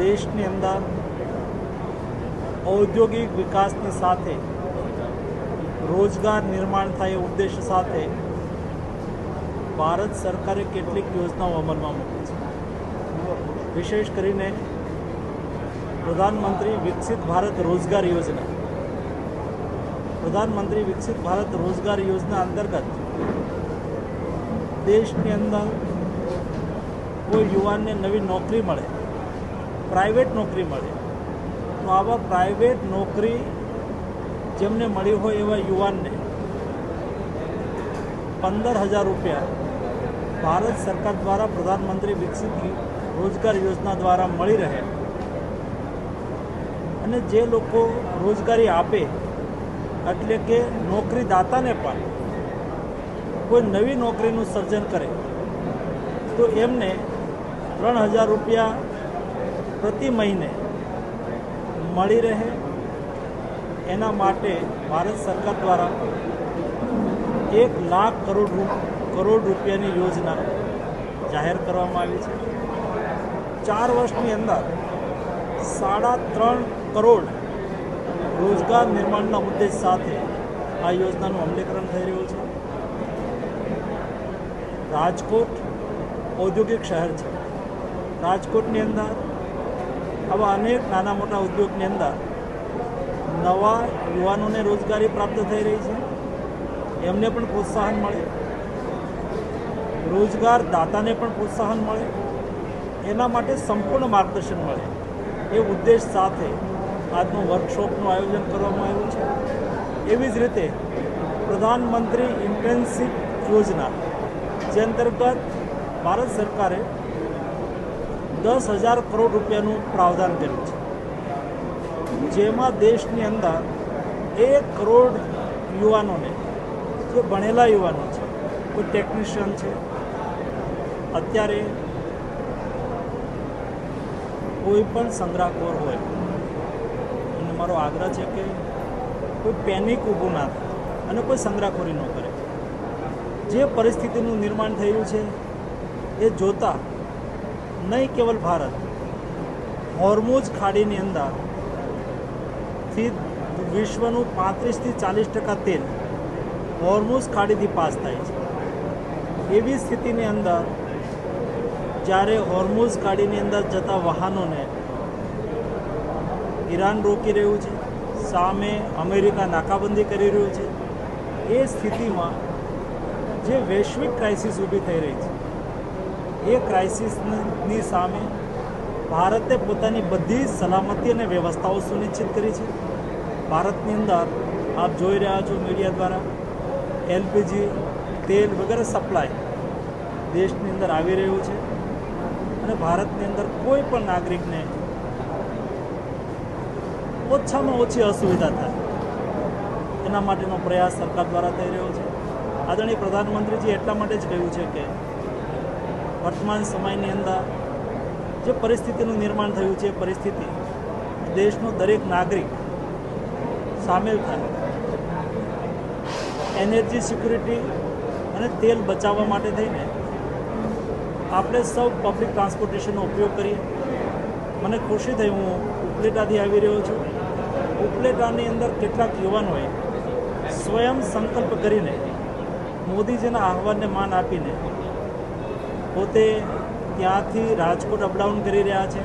દેશની અંદર ઔદ્યોગિક વિકાસની સાથે રોજગાર નિર્માણ થાય એ ઉદ્દેશ્ય સાથે ભારત સરકારે કેટલીક યોજનાઓ અમલમાં મૂકી છે. વિશેષ કરીને પ્રધાનમંત્રી વિકસિત ભારત રોજગાર યોજના. પ્રધાનમંત્રી વિકસિત ભારત રોજગાર યોજના અંતર્ગત દેશની અંદર કોઈ યુવાનને નવી નોકરી મળે, પ્રાઇવેટ નોકરી મળે, તો આવા પ્રાઇવેટ નોકરી જેમને મળી હોય એવા યુવાનને 15,000 રૂપિયા ભારત સરકાર દ્વારા પ્રધાનમંત્રી વિકસિત રોજગાર યોજના દ્વારા મળી રહે. અને જે લોકો રોજગારી આપે એટલે કે નોકરીદાતાને પણ કોઈ નવી નોકરીનું સર્જન કરે તો એમને 3,000 રૂપિયા પ્રતિ મહિને મળી રહે. એના માટે ભારત સરકાર દ્વારા 1 લાખ કરોડ રૂપિયાની યોજના જાહેર કરવામાં આવી છે. 4 વર્ષની અંદર 3.5 કરોડ રોજગાર નિર્માણના ઉદ્દેશ સાથે આ યોજનાનું અમલીકરણ થઈ રહ્યું છે. રાજકોટ ઔદ્યોગિક શહેર છે. રાજકોટની અંદર આવા અનેક નાના મોટા ઉદ્યોગની અંદર નવા યુવાનોને રોજગારી પ્રાપ્ત થઈ રહી છે. એમને પણ પ્રોત્સાહન મળે, રોજગાર દાતાને પણ પ્રોત્સાહન મળે, એના માટે સંપૂર્ણ માર્ગદર્શન મળે એ ઉદ્દેશ સાથે આજનું વર્કશોપનું આયોજન કરવામાં આવ્યું છે. એવી જ રીતે પ્રધાનમંત્રી ઇન્ટર્નશીપ યોજના, જે અંતર્ગત ભારત સરકારે 10,000 કરોડ રૂપિયાનું પ્રાવધાન કર્યું છે, જેમાં દેશની અંદર 1 કરોડ યુવાનોને, જે ભણેલા યુવાનો છે, કોઈ ટેકનિશિયન છે, અત્યારે કોઈ પણ સંગ્રહખોર હોય અને મારો આગ્રહ છે કે કોઈ પેનિક ઊભું ના થાય અને કોઈ સંગ્રહખોરી ન કરે. જે પરિસ્થિતિનું નિર્માણ થયું છે એ જોતાં નહીં કેવલ ભારત, હોર્મુઝ ખાડીની અંદરથી વિશ્વનું 35 થી 40% તેલ હોર્મુઝ ખાડીથી પાસ થાય છે. એવી સ્થિતિની અંદર જ્યારે હોર્મુઝ ખાડીની અંદર જતા વાહનોને ઈરાન રોકી રહ્યું છે, સામે અમેરિકા નાકાબંધી કરી રહ્યું છે, એ સ્થિતિમાં જે વૈશ્વિક ક્રાઇસિસ ઊભી થઈ રહી છે એ ક્રાઇસિસની સામે ભારતે પોતાની બધી સલામતી અને વ્યવસ્થાઓ સુનિશ્ચિત કરી છે. ભારતની અંદર આપ જોઈ રહ્યા છો મીડિયા દ્વારા એલપીજી, તેલ વગેરે સપ્લાય દેશની અંદર આવી રહ્યું છે અને ભારતની અંદર કોઈ પણ નાગરિકને ઓછામાં ઓછી અસુવિધા થાય એના માટેનો પ્રયાસ સરકાર દ્વારા થઈ રહ્યો છે. આદરણીય પ્રધાનમંત્રીજી એટલા માટે જ કહ્યું છે કે વર્તમાન સમયની અંદર જે પરિસ્થિતિનું નિર્માણ થયું છે એ પરિસ્થિતિ દેશનો દરેક નાગરિક સામેલ થાય. એનર્જી સિક્યુરિટી અને તેલ બચાવવા માટે થઈને આપણે સૌ પબ્લિક ટ્રાન્સપોર્ટેશનનો ઉપયોગ કરીએ. મને ખુશી થઈ, હું ઉપલેટાથી આવી રહ્યો છું. ઉપલેટાની અંદર કેટલાક યુવાનોએ સ્વયં સંકલ્પ કરીને મોદીજીના આહવાનને માન આપીને પોતે ત્યાંથી રાજકોટ અપડાઉન કરી રહ્યા છે.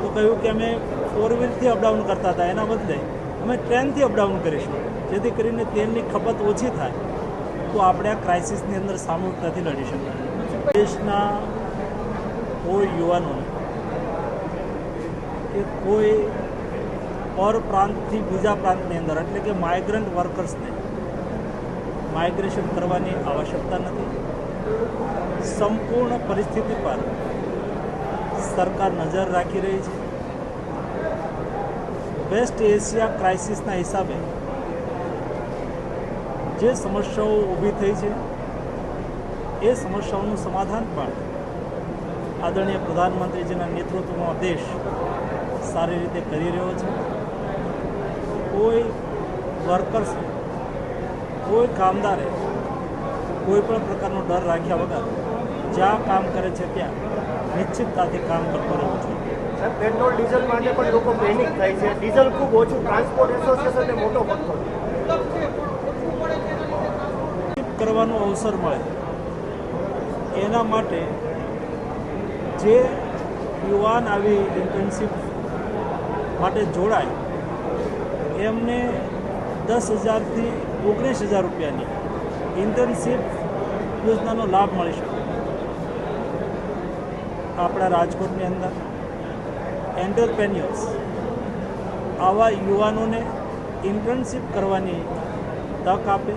તો કહ્યું કે અમે 4 વ્હીલથી અપડાઉન કરતા હતા, એના બદલે અમે ટ્રેનથી અપડાઉન કરીશું, જેથી કરીને તેલની ખપત ઓછી થાય તો આપણે આ ક્રાઇસિસની અંદર સામૂહિકતાથી લડી શકાય. દેશના કોઈ યુવાનોને કે કોઈ પર પ્રાંતથી બીજા પ્રાંતની અંદર એટલે કે માઇગ્રન્ટ વર્કર્સને માઇગ્રેશન કરવાની આવશ્યકતા નથી. સંપૂર્ણ પરિસ્થિતિ પર સરકાર નજર રાખી રહી છે. વેસ્ટ એશિયા ક્રાઇસિસના હિસાબે જે સમસ્યાઓ ઊભી થઈ છે એ સમસ્યાઓનું સમાધાન પણ આદરણીય પ્રધાનમંત્રીજીના નેતૃત્વમાં દેશ સારી રીતે કરી રહ્યો છે. કોઈ વર્કર્સ, કોઈ કામદારે કોઈ પણ પ્રકારનો ડર રાખ્યા વગર જ્યાં કામ કરે છે ત્યાં નિશ્ચિતતાથી કામ કરતો રહેવું જોઈએ. સાહેબ, પેટ્રોલ ડીઝલ માટે પણ લોકો પેનિક થાય છે. ડીઝલ ખૂબ ઓછું, ટ્રાન્સપોર્ટ એસોસિએશનને મોટો પથ્થર. કરવાનો અવસર મળે એના માટે જે યુવાન આવી ઇન્ટર્નશીપ માટે જોડાય એમને 10,000થી 19,000 રૂપિયાની ઇન્ટર્નશીપ યોજનાનો લાભ મળી શકે. આપણા રાજકોટની અંદર એન્ટરપ્રેન્યોર્સ આવા યુવાનોને ઇન્ટર્નશીપ કરવાની તક આપે,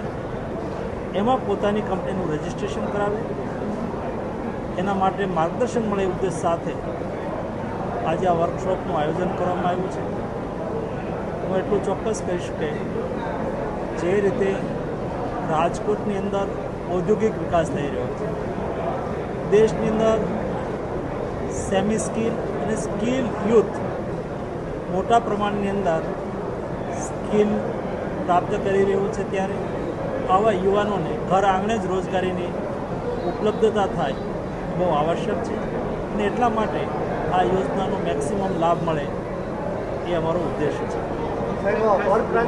એમાં પોતાની કંપનીનું રજિસ્ટ્રેશન કરાવે, એના માટે માર્ગદર્શન મળે એ ઉદ્દેશ સાથે આજે આ વર્કશોપનું આયોજન કરવામાં આવ્યું છે. હું એટલું ચોક્કસ કહીશ કે જે રીતે રાજકોટની અંદર ઔદ્યોગિક વિકાસ થઈ રહ્યો છે, દેશની અંદર સેમી સ્કિલ અને સ્કિલ યુથ મોટા પ્રમાણની અંદર સ્કિલ પ્રાપ્ત કરી રહ્યું છે, ત્યારે આવા યુવાનોને ઘર આંગણે જ રોજગારીની ઉપલબ્ધતા થાય બહુ આવશ્યક છે અને એટલા માટે આ યોજનાનો મેક્સિમમ લાભ મળે એ અમારો ઉદ્દેશ છે. સાહેબ,